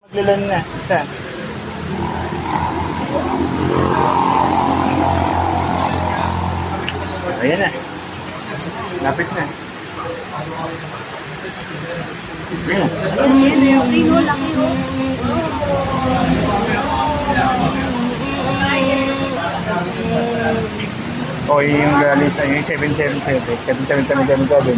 Maglalan na, isa. Ayan na. Lapit na. Ayan na. O yung galing sa yung 777, 777.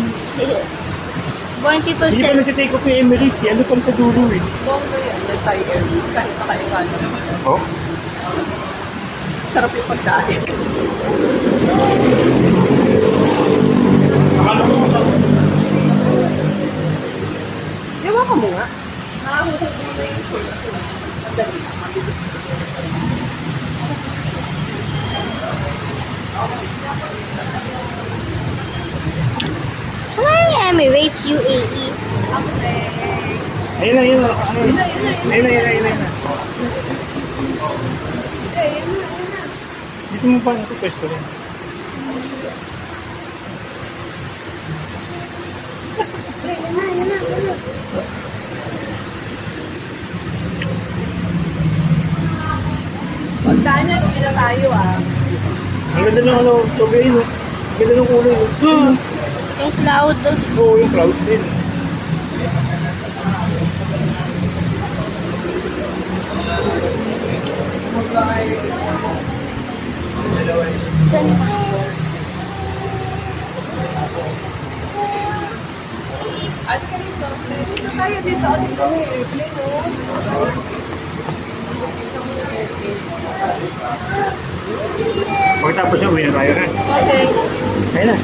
Going people Hindi pa say, nag-take off yung Emirates, ano pa sa dulo eh. Bongga yan, yung Thai Airways, kahit nakaiba naman. Oh? Sarap yung pagkain. Yawa ka mo nga. Nakahuhog mo na yung sulto. Madali lang, mabilis. Flying Emirates UAE. Ayun na, ayun na. Ayun na. Dito mo pa ito pwesto rin. Pagkaan niya, hindi na tayo ah. Ang ganda ng ano, tubig no? Ang ganda ng kulay no? Yung cloud. Oo, yung cloud din. Saan? At kanito, dito tayo dito. Dito may airplane oh. Pagkatapos yun, uwi na tayo na. Okay. Ayun na.